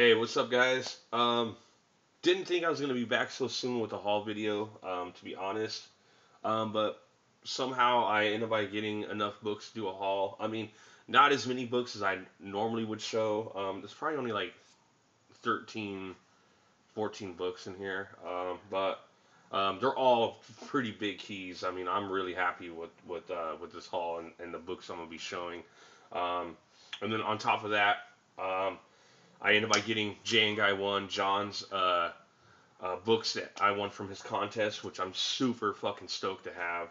Hey, what's up, guys? Didn't think I was gonna be back so soon with a haul video, to be honest. But somehow I ended up by getting enough books to do a haul. I mean, not as many books as I normally would show. There's probably only like 13, 14 books in here. But they're all pretty big keys. I mean, I'm really happy with this haul and the books I'm gonna be showing. Um, and then on top of that. Um, I ended up by getting JNGUYE1 John's books that I won from his contest, which I'm super fucking stoked to have.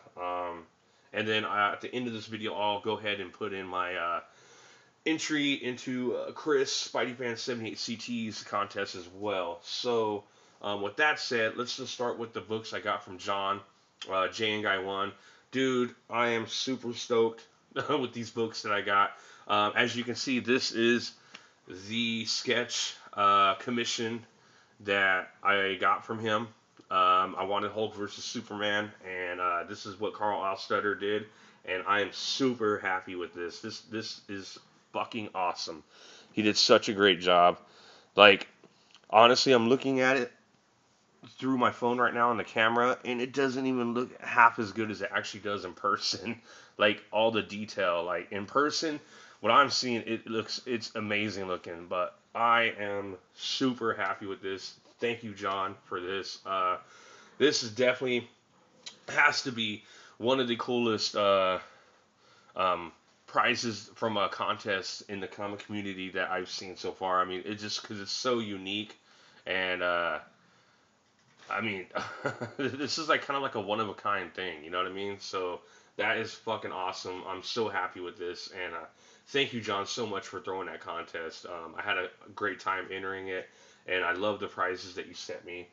And then at the end of this video, I'll go ahead and put in my entry into Chris Spidey Fan 78 CT's contest as well. So with that said, let's just start with the books I got from John, JNGUYE1. Dude, I am super stoked with these books that I got. As you can see, this is the sketch commission that I got from him. I wanted Hulk versus Superman, and this is what Carl Alstetter did, and I am super happy with this. This is fucking awesome. He did such a great job. Like, honestly, I'm looking at it through my phone right now on the camera, and it doesn't even look half as good as it actually does in person. Like all the detail, like in person, what I'm seeing, it's amazing looking. But I am super happy with this. Thank you, John, for this. This is definitely has to be one of the coolest um, prizes from a contest in the comic community that I've seen so far. I mean, it just because it's so unique and I mean, this is like kind of like a one of a kind thing, you know what I mean? So that is fucking awesome. I'm so happy with this, and thank you, John, so much for throwing that contest. I had a great time entering it, and I love the prizes that you sent me.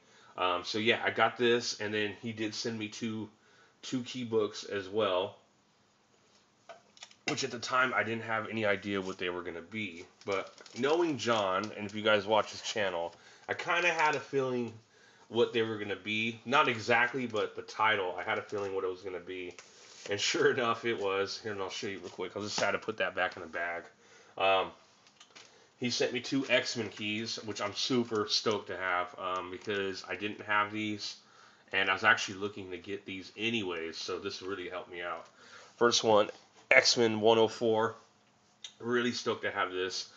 So yeah, I got this, and then he did send me two key books as well, which at the time I didn't have any idea what they were gonna be. But knowing John, and if you guys watch his channel, I kind of had a feeling what they were going to be. Not exactly, but the title, I had a feeling what it was going to be. And sure enough, it was. Here, and I'll show you real quick. I'll just had to put that back in the bag. Um, he sent me two X-Men keys, which I'm super stoked to have because I didn't have these. And I was actually looking to get these anyways, so this really helped me out. First one, X-Men 104. Really stoked to have this.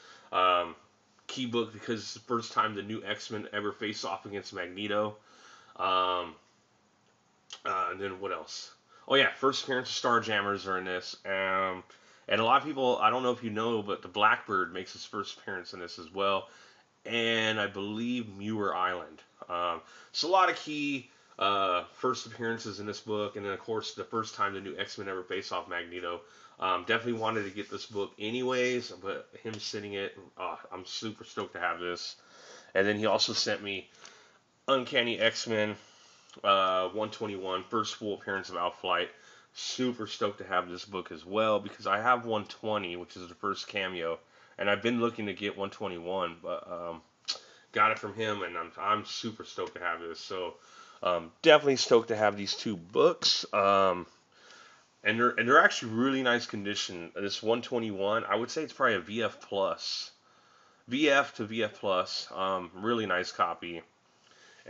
Key book because it's the first time the new X-Men ever face off against Magneto. Um, and then what else? Oh yeah, first appearance of Starjammers are in this. And a lot of people, I don't know if you know, but the Blackbird makes his first appearance in this as well. And I believe Muir Island. So a lot of key first appearances in this book, and then of course the first time the new X-Men ever face off Magneto. Definitely wanted to get this book anyways, but him sending it, I'm super stoked to have this. And then he also sent me Uncanny X-Men 121, first full appearance of Outflight. Super stoked to have this book as well because I have 120, which is the first cameo, and I've been looking to get 121, but got it from him, and I'm super stoked to have this. So definitely stoked to have these two books. And they're actually really nice condition. This 121, I would say it's probably a VF plus, VF to VF plus. Really nice copy.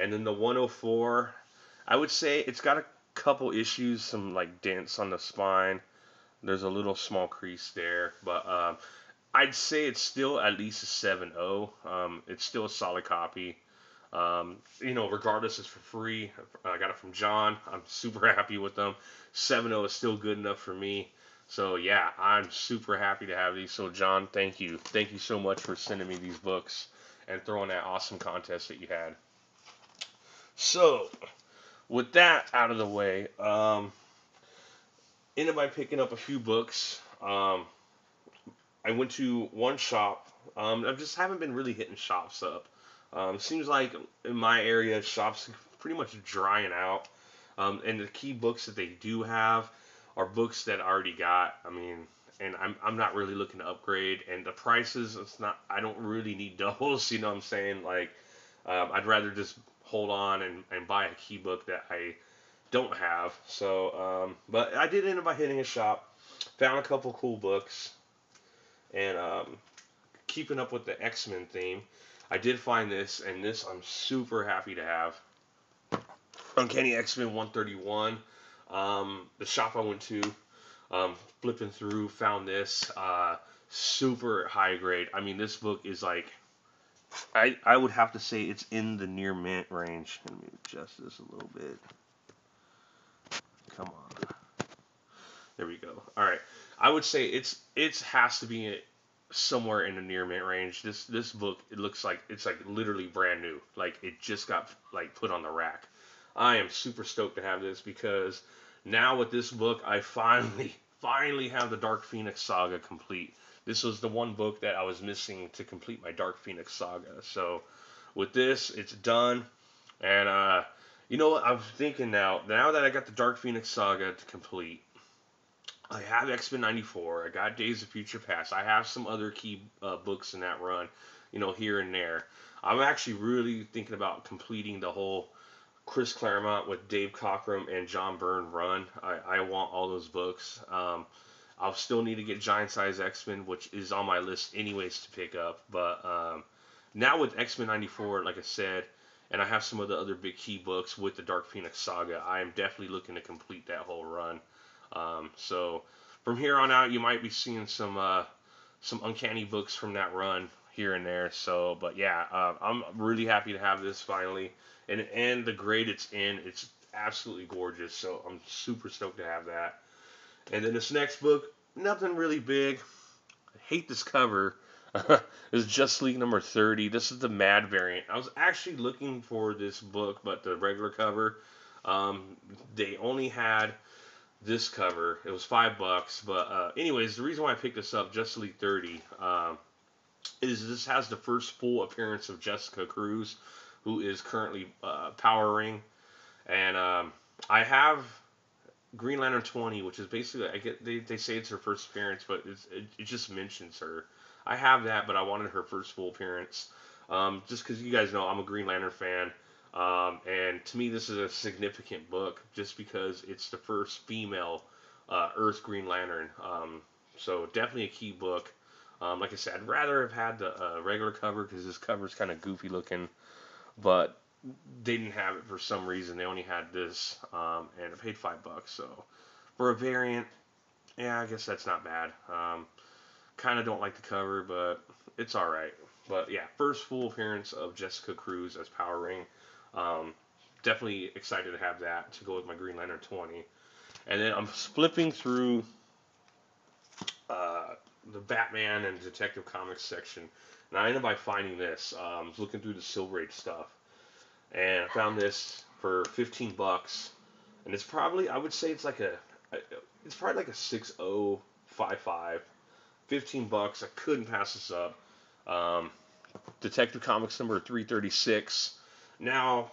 And then the 104, I would say it's got a couple issues, some like dents on the spine. There's a little small crease there, but I'd say it's still at least a 7.0. It's still a solid copy. Regardless, it's for free. I got it from John. I'm super happy with them. 7.0 is still good enough for me. So yeah, I'm super happy to have these. So John, thank you. Thank you so much for sending me these books and throwing that awesome contest that you had. So with that out of the way, ended by picking up a few books. I went to one shop. I just haven't been really hitting shops up. Seems like in my area, shops are pretty much drying out. And the key books that they do have are books that I already got. I mean, and I'm not really looking to upgrade. And the prices, it's not. I don't really need doubles. You know what I'm saying? Like, I'd rather just hold on and buy a key book that I don't have. So, but I did end up by hitting a shop, found a couple cool books, and keeping up with the X-Men theme, I did find this, and this I'm super happy to have. Uncanny X-Men 131. The shop I went to, flipping through, found this. Super high grade. I mean, this book is like, I would have to say it's in the near mint range. Let me adjust this a little bit. Come on. There we go. All right. I would say it has to be somewhere in the near mint range. This book, it looks like it's like literally brand new. Like it just got like put on the rack. I am super stoked to have this because now with this book, I finally have the Dark Phoenix saga complete. This was the one book that I was missing to complete my Dark Phoenix saga. So with this, it's done. And you know what? I'm thinking now that I got the Dark Phoenix saga to complete, I have X-Men 94. I got Days of Future Past. I have some other key books in that run, here and there. I'm actually really thinking about completing the whole Chris Claremont with Dave Cockrum and John Byrne run. I want all those books. I'll still need to get Giant Size X-Men, which is on my list anyways to pick up. But now with X-Men 94, like I said, and I have some of the other big key books with the Dark Phoenix saga, I am definitely looking to complete that whole run. So from here on out, you might be seeing some uncanny books from that run here and there. So, but yeah, I'm really happy to have this finally, and the grade it's absolutely gorgeous. So I'm super stoked to have that. And then this next book, nothing really big. I hate this cover. This is Just League number 30. This is the Mad variant. I was actually looking for this book, but the regular cover, they only had this cover. It was $5, but anyways, the reason why I picked this up, Just League 30, is this has the first full appearance of Jessica Cruz, who is currently powering, and I have Green Lantern 20, which is basically they say it's her first appearance, but it just mentions her. I have that, but I wanted her first full appearance, just because you guys know I'm a Green Lantern fan. And to me, this is a significant book just because it's the first female Earth Green Lantern. So definitely a key book. Like I said, I'd rather have had the regular cover because this cover is kind of goofy looking, but they didn't have it for some reason. They only had this, and I paid $5. So for a variant, yeah, I guess that's not bad. Kind of don't like the cover, but it's all right. But yeah, first full appearance of Jessica Cruz as Power Ring. Um, Definitely excited to have that to go with my Green Lantern 20. And then I'm flipping through uh, the Batman and Detective Comics section, and I ended up by finding this. I was looking through the Silver Age stuff, and I found this for $15, and it's probably I would say it's probably like a 6055. $15. I couldn't pass this up. Um, Detective Comics number 336. Now,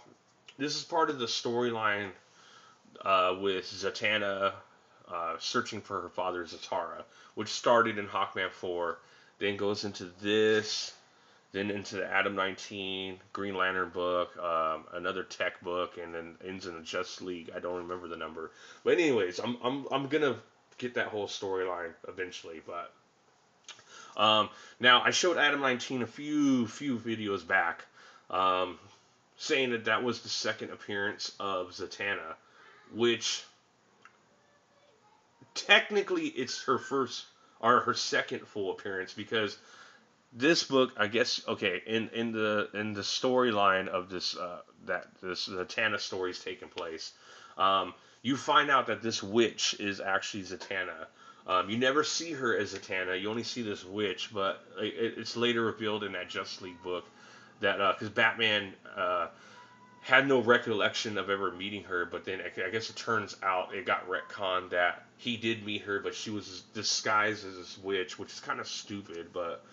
this is part of the storyline with Zatanna searching for her father Zatara, which started in Hawkman 4, then goes into this, then into the Adam 19 Green Lantern book, another tech book, and then ends in the Justice League. I don't remember the number, but anyways, I'm gonna get that whole storyline eventually. But now I showed Adam 19 a few videos back, um, saying that was the second appearance of Zatanna, which technically it's her first or her second full appearance because this book, I guess, okay, in the storyline of this the Zatanna story is taking place, you find out that this witch is actually Zatanna. You never see her as Zatanna. You only see this witch, but it's later revealed in that Justice League book that because Batman had no recollection of ever meeting her, but then I guess it turns out it got retconned that he did meet her, but she was disguised as this witch, which is kind of stupid, but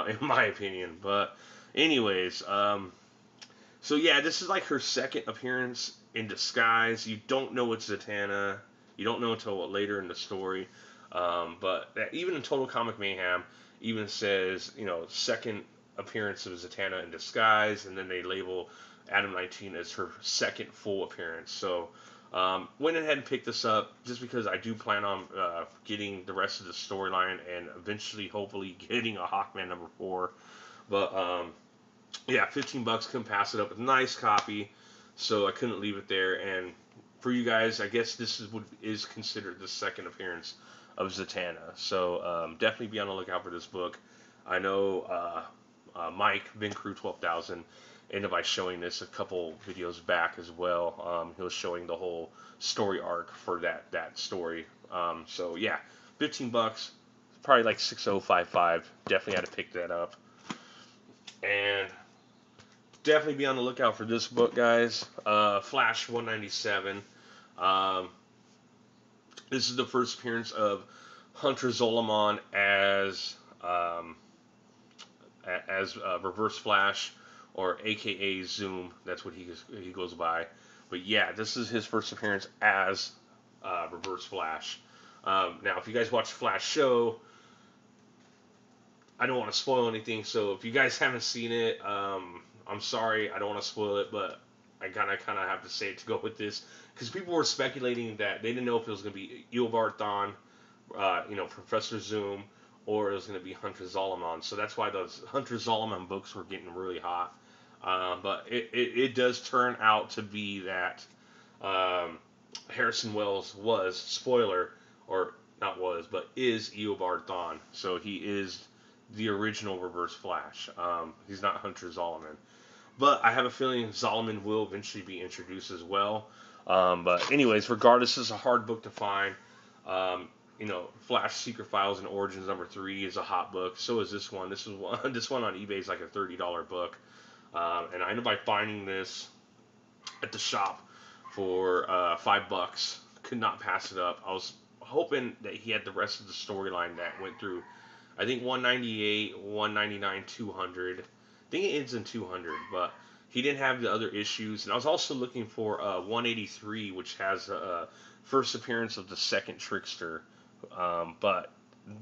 in my opinion. But anyways, so yeah, this is like her second appearance in disguise. You don't know it's Zatanna. You don't know until later in the story. But even in Total Comic Mayhem, even says second appearance of Zatanna in disguise, and then they label Adam 19 as her second full appearance. So Went ahead and picked this up just because I do plan on getting the rest of the storyline and eventually, hopefully, getting a Hawkman #4. But yeah, 15 bucks, couldn't pass it up. A nice copy, so I couldn't leave it there. And for you guys, I guess this is considered the second appearance of Zatanna. So definitely be on the lookout for this book. I know Mike, Ben Crew 12,000, ended by showing this a couple videos back as well. He was showing the whole story arc for that story. So yeah, 15 bucks, probably like 6055. Definitely had to pick that up. And definitely be on the lookout for this book, guys. Flash 197. Um, this is the first appearance of Hunter Zolomon as Reverse Flash, or AKA Zoom. That's what he goes by. But yeah, this is his first appearance as Reverse Flash. Now, if you guys watch the Flash show, I don't want to spoil anything. So if you guys haven't seen it, I'm sorry. I don't want to spoil it, but I kind of have to say it to go with this, because people were speculating that they didn't know if it was going to be Eobard Thawne, Professor Zoom, or it was going to be Hunter Zolomon. So that's why those Hunter Zolomon books were getting really hot. But it does turn out to be that Harrison Wells was, spoiler, or not was, but is Eobard Thawne. So he is the original Reverse Flash. He's not Hunter Zolomon. But I have a feeling Zolomon will eventually be introduced as well. But anyways, regardless, this is a hard book to find. Flash Secret Files and Origins #3 is a hot book. So is this one. This one on eBay is like a $30 book. And I ended up finding this at the shop for $5. Could not pass it up. I was hoping that he had the rest of the storyline that went through, I think, 198, 199, 200. I think it ends in 200, but he didn't have the other issues. And I was also looking for 183, which has a first appearance of the second Trickster, but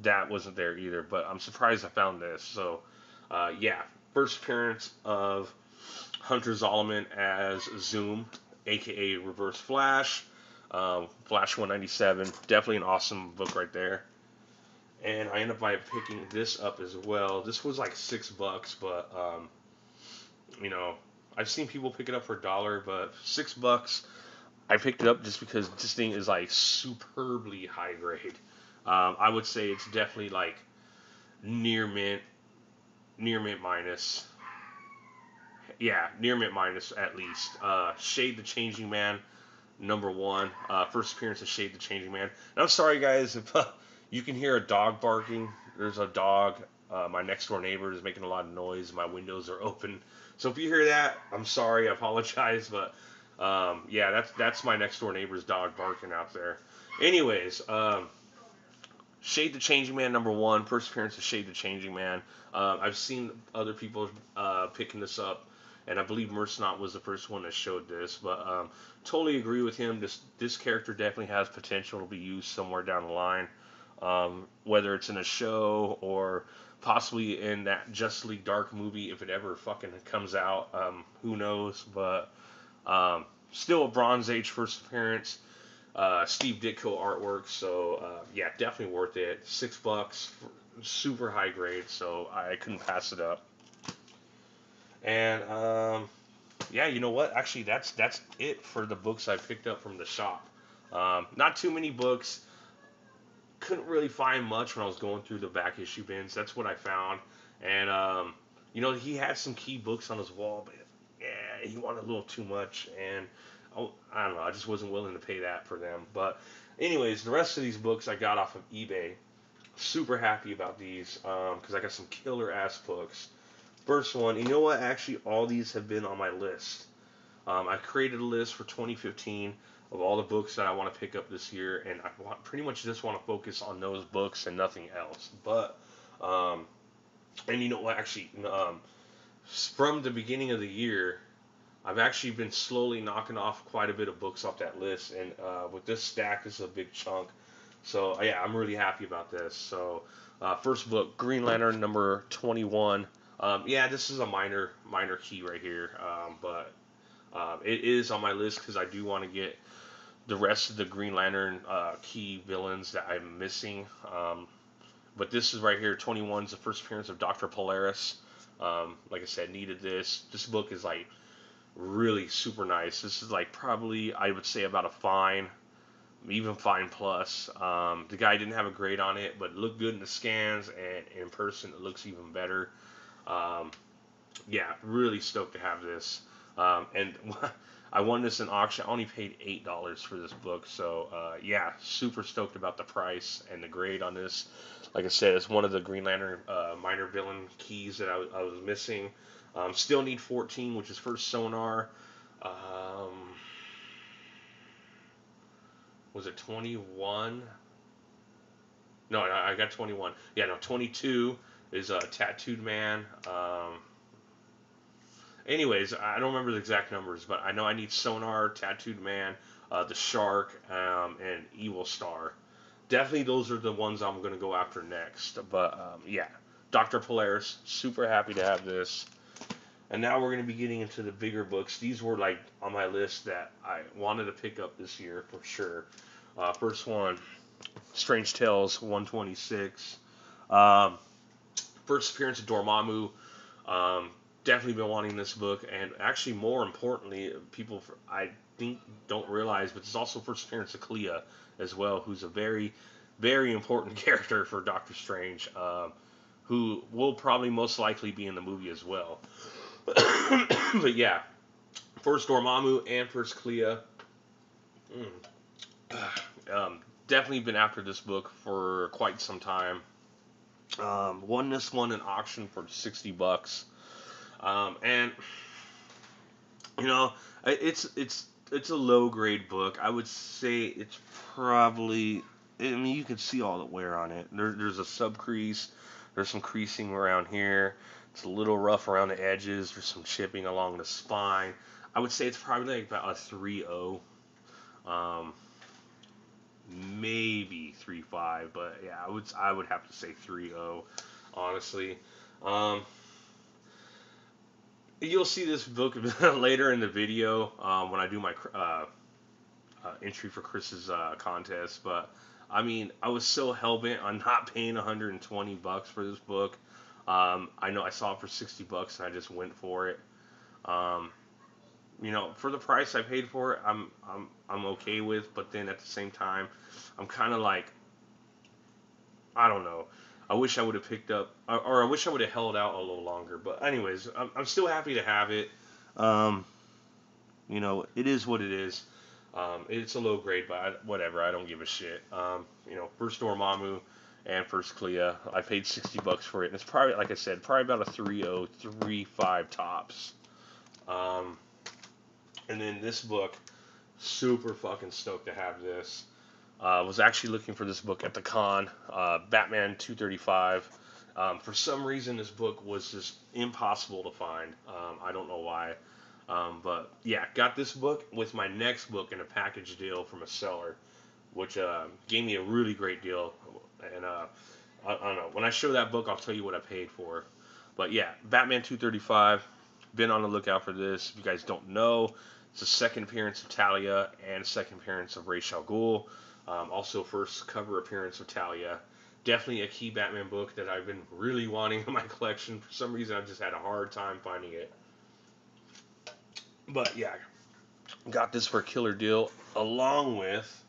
that wasn't there either. But I'm surprised I found this. So, yeah, first appearance of Hunter Zolomon as Zoom, aka Reverse Flash. Flash 197, definitely an awesome book right there. And I ended up by picking this up as well. This was like $6, but I've seen people pick it up for $1, but $6. I picked it up just because this thing is like superbly high grade. I would say it's definitely like near mint minus. Yeah, near mint minus at least. Shade the Changing Man, #1. First appearance of Shade the Changing Man. And I'm sorry, guys, if you can hear a dog barking. There's a dog. My next door neighbor is making a lot of noise. My windows are open. So if you hear that, I'm sorry. I apologize. But yeah, that's my next door neighbor's dog barking out there. Anyways, Shade the Changing Man #1. First appearance of Shade the Changing Man. I've seen other people picking this up, and I believe Mercenot was the first one that showed this, but totally agree with him. This character definitely has potential to be used somewhere down the line, whether it's in a show or possibly in that Justice League Dark movie if it ever fucking comes out. Who knows? But still a Bronze Age first appearance. Steve Ditko artwork, so yeah, definitely worth it. $6, super high grade, so I couldn't pass it up. And yeah, you know what? Actually, that's it for the books I picked up from the shop. Not too many books. Couldn't really find much when I was going through the back issue bins. That's what I found. And he had some key books on his wall, but yeah, he wanted a little too much, and I don't know. I just wasn't willing to pay that for them. But anyways, the rest of these books I got off of eBay. Super happy about these because I got some killer ass books. First one, you know what? Actually, all these have been on my list. I created a list for 2015 of all the books that I want to pick up this year, and I pretty much just want to focus on those books and nothing else. But and you know what? Actually, from the beginning of the year, I've actually been slowly knocking off quite a bit of books off that list, and with this stack, this is a big chunk. So yeah, I'm really happy about this. So first book, Green Lantern #21. Yeah, this is a minor key right here, but it is on my list because I do want to get the rest of the Green Lantern key villains that I'm missing. But this is right here, 21 is the first appearance of Dr. Polaris. Like I said, needed this. This book is like really super nice. This is like probably, I would say, about a fine, even fine plus. The guy didn't have a grade on it, but it looked good in the scans, and in person it looks even better. Um, yeah, really stoked to have this. And I won this in auction. I only paid $8 for this book, so yeah, super stoked about the price and the grade on this. Like I said, it's one of the Green Lantern minor villain keys that I was missing. Still need 14, which is first sonar. Um, was it 21? No, I got 21. Yeah, no, 22 is a tattooed man. Anyways, I don't remember the exact numbers, but I know I need Sonar, Tattooed Man, the Shark, and Evil Star. Definitely those are the ones I'm going to go after next. But yeah, Dr. Polaris, super happy to have this. And now we're going to be getting into the bigger books. These were like on my list that I wanted to pick up this year for sure. First one, Strange Tales 126. Um, First appearance of Dormammu. Um, Definitely been wanting this book, and actually, more importantly, people I think don't realize, but it's also first appearance of Clea as well, who's a very, very important character for Doctor Strange, who will probably most likely be in the movie as well. But yeah, first Dormammu and first Clea. Definitely been after this book for quite some time. Won this one in auction for $60. And you know, it's a low grade book. I would say it's probably. I mean, you can see all the wear on it. There's a sub crease. There's some creasing around here. It's a little rough around the edges. There's some chipping along the spine. I would say it's probably like about a 3.0, um, maybe 3.5, but yeah, I would have to say 3.0, honestly. Um, You'll see this book later in the video when I do my entry for Chris's contest. But I mean, I was so hell bent on not paying $120 for this book. I know I saw it for $60 and I just went for it. Um, for the price I paid for it, I'm okay with. But then at the same time, I'm kind of like, I don't know. I wish I would have picked up, or I wish I would have held out a little longer. But anyways, I'm still happy to have it. Um, it is what it is. It's a low grade, but whatever. I don't give a shit. First Dormammu and first Clea. I paid $60 for it, and it's probably, like I said, probably about a 3.0, 3.5 tops. Um, and then this book, super fucking stoked to have this. Was actually looking for this book at the con, Batman 235. For some reason, this book was just impossible to find. I don't know why. But yeah, got this book with my next book in a package deal from a seller, which gave me a really great deal. And I don't know. When I show that book, I'll tell you what I paid for. But yeah, Batman 235. Been on the lookout for this. If you guys don't know, it's the second appearance of Talia and second appearance of Ra's al Ghul. Also, first cover appearance of Talia. Definitely a key Batman book that I've been really wanting in my collection. For some reason, I've just had a hard time finding it. But yeah, got this for a killer deal, along with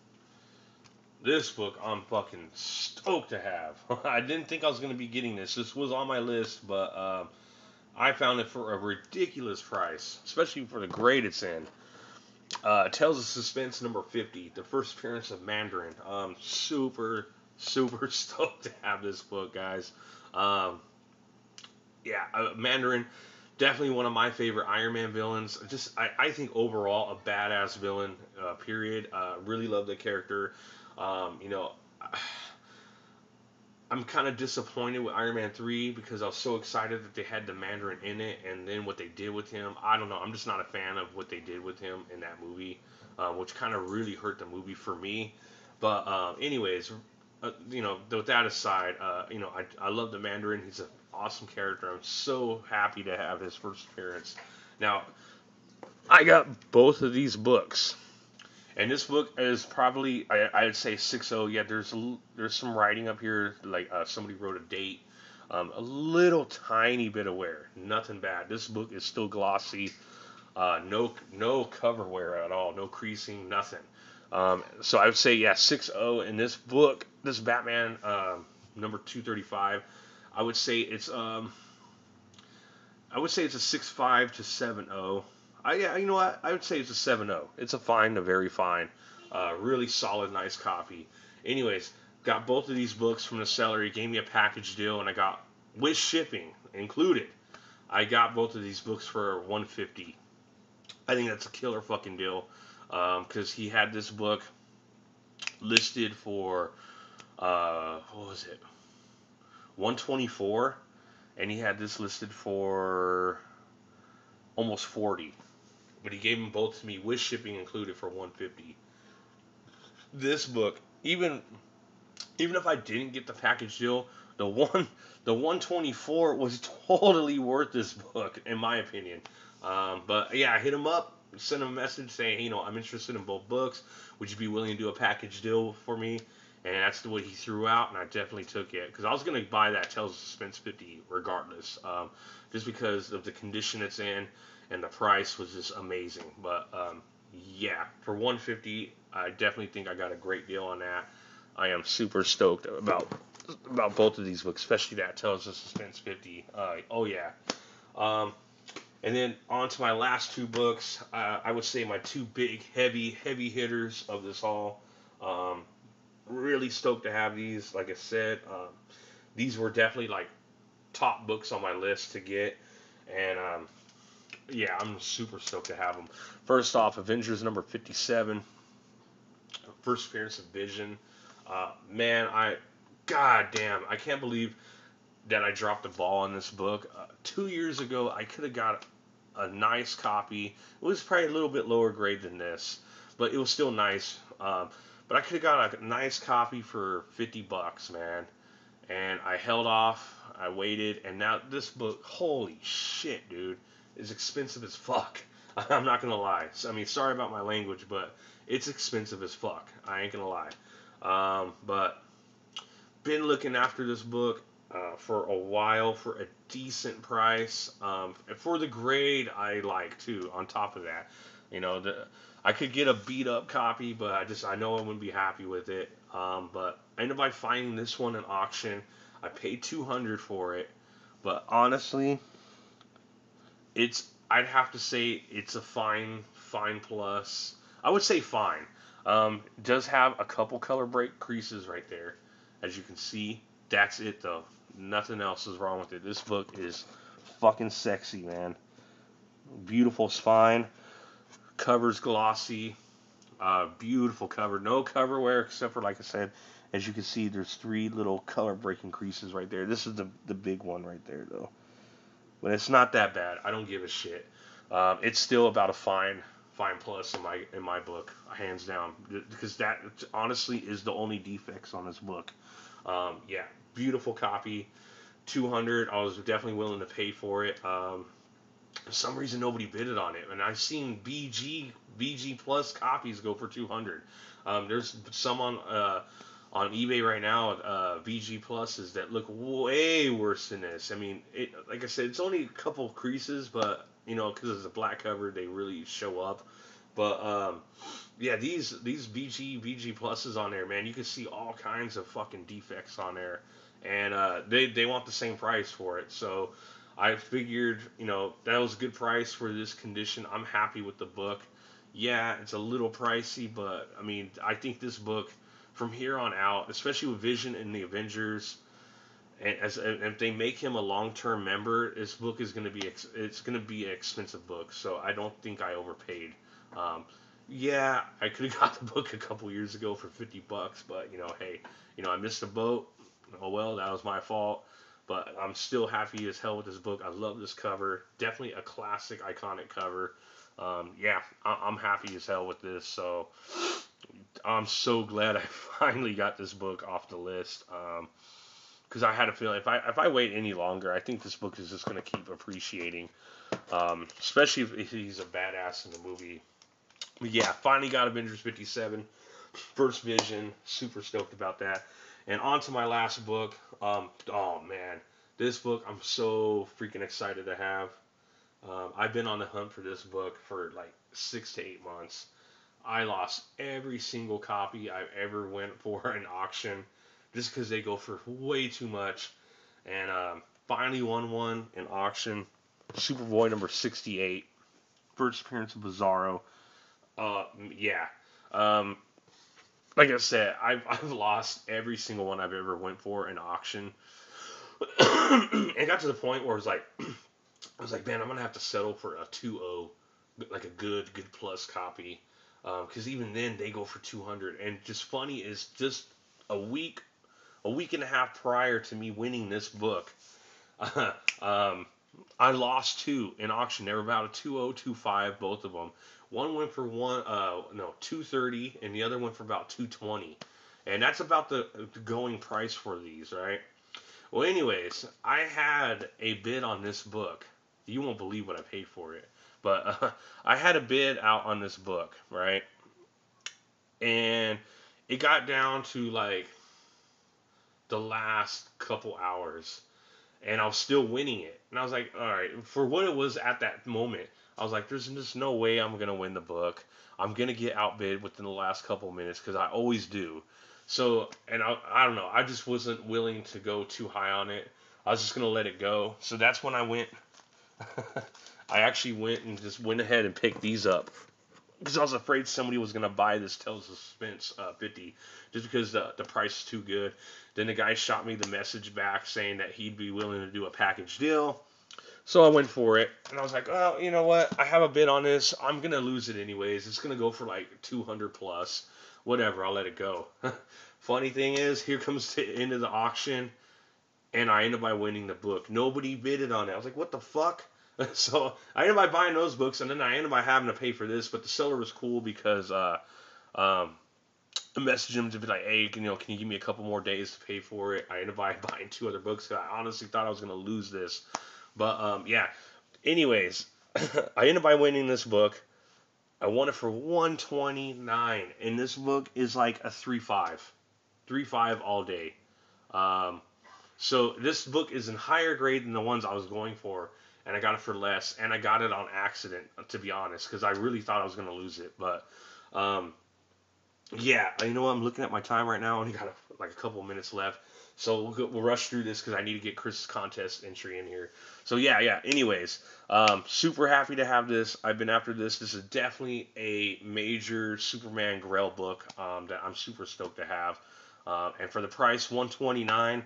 this book I'm fucking stoked to have. I didn't think I was going to be getting this. This was on my list, but I found it for a ridiculous price, especially for the grade it's in. Tales of Suspense number 50, the first appearance of Mandarin. Super, super stoked to have this book, guys. Yeah, Mandarin, definitely one of my favorite Iron Man villains. I think overall a badass villain, period. Really love the character. Um, you know, I'm kind of disappointed with Iron Man 3 because I was so excited that they had the Mandarin in it, and then what they did with him, I don't know. I'm just not a fan of what they did with him in that movie, which kind of really hurt the movie for me. But anyways, with that aside, I love the Mandarin. He's an awesome character. I'm so happy to have his first appearance. Now, I got both of these books. And this book is probably, I would say 6.0. Yeah, there's some writing up here, like somebody wrote a date, a little tiny bit of wear, nothing bad. This book is still glossy, no cover wear at all, no creasing, nothing. So I would say yeah, 6.0. In this book, this Batman number 235, I would say it's a 6.5 to 7.0. Yeah, you know what? I would say it's a 7.0. It's a fine to very fine. Really solid, nice copy. Anyways, got both of these books from the seller. He gave me a package deal, and I got with shipping included. I got both of these books for 150. I think that's a killer fucking deal. Because he had this book listed for what was it, 124, and he had this listed for almost 40. But he gave them both to me with shipping included for 150. This book, even if I didn't get the package deal, the 124 was totally worth this book in my opinion. But yeah, I hit him up, sent him a message saying, hey, I'm interested in both books. Would you be willing to do a package deal for me? And that's the way he threw out, and I definitely took it because I was gonna buy that Tales of Suspense 50 regardless, just because of the condition it's in, and the price was just amazing. But yeah, for 150, I definitely think I got a great deal on that. I am super stoked about both of these books, especially that Tales of Suspense 50. Oh yeah. Um, and then on to my last two books. I would say my two big, heavy hitters of this haul. Um, really stoked to have these. Like I said, these were definitely like top books on my list to get, and yeah, I'm super stoked to have them. First off, Avengers number 57, first appearance of Vision. Man, god damn, I can't believe that I dropped the ball on this book. 2 years ago, I could have got a nice copy. It was probably a little bit lower grade than this, but it was still nice. But I could have got a nice copy for $50, man. And I held off. I waited, and now this book, holy shit, dude, is expensive as fuck. I'm not gonna lie. I mean, sorry about my language, but it's expensive as fuck. I ain't gonna lie. But been looking after this book for a while for a decent price. For the grade I like too. On top of that, I could get a beat up copy, but I know I wouldn't be happy with it. But I ended up finding this one in auction. I paid 200 for it, but honestly, I'd have to say it's a fine plus. I would say fine. It does have a couple color break creases right there, as you can see. That's it though. Nothing else is wrong with it. This book is fucking sexy, man. Beautiful spine, covers glossy, beautiful cover. No cover wear except for, like I said, as you can see, there's three little color breaking creases right there. This is the big one right there though. But it's not that bad. I don't give a shit. It's still about a fine plus in my book, hands down, because that honestly is the only defects on this book. Yeah, beautiful copy, 200. I was definitely willing to pay for it. For some reason, nobody bidded on it, and I've seen BG plus copies go for 200. There's some on eBay right now, VG pluses that look way worse than this. I mean, like I said, it's only a couple creases, but because it's a black cover, they really show up. But yeah, these VG pluses on there, man, you can see all kinds of fucking defects on there, and they want the same price for it. So I figured, that was a good price for this condition. I'm happy with the book. Yeah, it's a little pricey, but I mean, I think this book from here on out, especially with Vision and the Avengers, and if they make him a long-term member, this book is going to be it's going to be an expensive book. So I don't think I overpaid. Um, yeah, I could have got the book a couple years ago for $50, but hey, I missed the boat. Oh well, that was my fault. But I'm still happy as hell with this book. I love this cover. Definitely a classic, iconic cover. Yeah, I'm happy as hell with this. So I'm so glad I finally got this book off the list. Because I had a feeling if I wait any longer, I think this book is just going to keep appreciating. Especially if he's a badass in the movie. But yeah, finally got Avengers 57, first vision. Super stoked about that. And on to my last book. Oh man, this book I'm so freaking excited to have. I've been on the hunt for this book for like 6 to 8 months. I lost every single copy I've ever went for an auction just because they go for way too much. And finally won one in auction. Superboy number 68. First appearance of Bizarro. Yeah. Um, like I said, I've lost every single one I've ever went for in auction. It got to the point where I was like, man, I'm gonna have to settle for a 2.0, like a good plus copy, because even then they go for 200. And just funny is just a week, a week and a half prior to me winning this book, um, I lost two in auction. They were about a 2.0, 2.5, both of them. One went for 230, and the other went for about 220. And that's about the going price for these, right? Well, anyways, I had a bid on this book. You won't believe what I paid for it, but I had a bid out on this book, right? And it got down to like the last couple hours, and I was still winning it. And I was like, all right, for what it was at that moment, I was like, there's just no way I'm gonna win the book. I'm gonna get outbid within the last couple minutes because I always do. So, and I don't know, I just wasn't willing to go too high on it. I was just gonna let it go. So that's when I went. I actually went and just went ahead and picked these up because I was afraid somebody was gonna buy this Tales of Suspense 50 just because the price is too good. Then the guy shot me the message back saying that he'd be willing to do a package deal. So I went for it, and I was like, oh, you know what? I have a bid on this. I'm gonna lose it anyways. It's gonna go for like 200 plus. Whatever. I'll let it go. Funny thing is, here comes the end of the auction, and I ended up by winning the book. Nobody bidded on it. I was like, what the fuck? So I ended up by buying those books, and then I ended up by having to pay for this. But the seller was cool because um, I messaged him to be like, hey, can you give me a couple more days to pay for it? I ended up by buying two other books because I honestly thought I was gonna lose this. But yeah. Anyways, I ended up by winning this book. I won it for 129, and this book is like a 3.5, 3.5 all day. Um, so this book is in higher grade than the ones I was going for, and I got it for less, and I got it on accident, to be honest, because I really thought I was gonna lose it. But um, yeah, you know what? I'm looking at my time right now. I only got like a couple minutes left. So we'll rush through this because I need to get Chris's contest entry in here. So yeah. Anyways, super happy to have this. I've been after this. This is definitely a major Superman Grail book that I'm super stoked to have. And for the price, 129.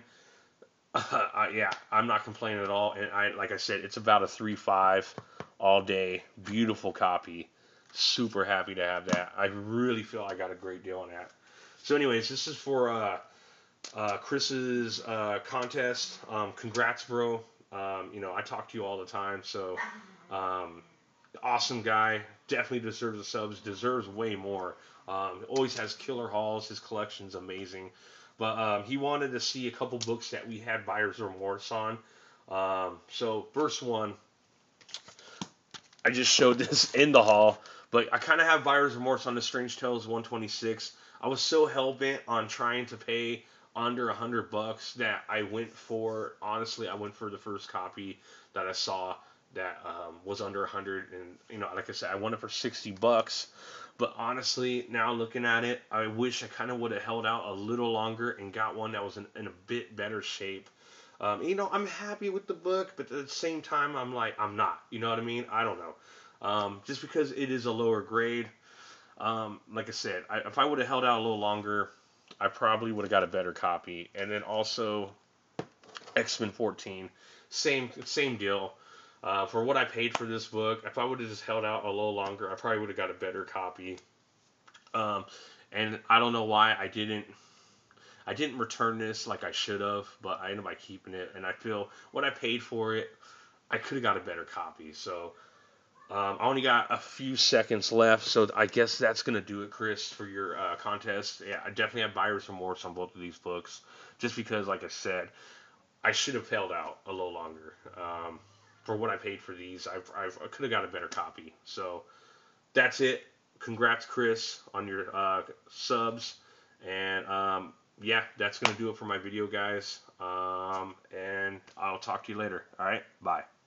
Yeah, I'm not complaining at all. And like I said, it's about a 3.5 all day. Beautiful copy. Super happy to have that. I really feel I got a great deal on that. So, anyways, this is for Chris's contest. Congrats, bro. I talk to you all the time, so um, awesome guy. Definitely deserves the subs. Deserves way more. Always has killer hauls. His collection's amazing. But he wanted to see a couple books that we had buyer's remorse on. So first one, I just showed this in the haul, but I kind of have buyer's remorse on the Strange Tales 126. I was so hell bent on trying to pay under $100 that I went for. Honestly, I went for the first copy that I saw that was under 100, and like I said, I won it for $60. But honestly, now looking at it, I wish I kind of would have held out a little longer and got one that was in a bit better shape. I'm happy with the book, but at the same time, I'm like, I'm not. You know what I mean? I don't know. Just because it is a lower grade, like I said, if I would have held out a little longer, I probably would have got a better copy. And then also X-Men 14, same deal. For what I paid for this book, if I would have just held out a little longer, I probably would have got a better copy. Um, and I don't know why I didn't return this like I should have, but I ended up by keeping it. And I feel when I paid for it, I could have got a better copy. So I only got a few seconds left, so I guess that's gonna do it, Chris, for your contest. Yeah, I definitely have buyer's remorse on both of these books, just because, like I said, I should have held out a little longer. For what I paid for these, I could have got a better copy. So that's it. congrats, Chris, on your subs. And yeah, that's going to do it for my video, guys. And I'll talk to you later. All right, bye.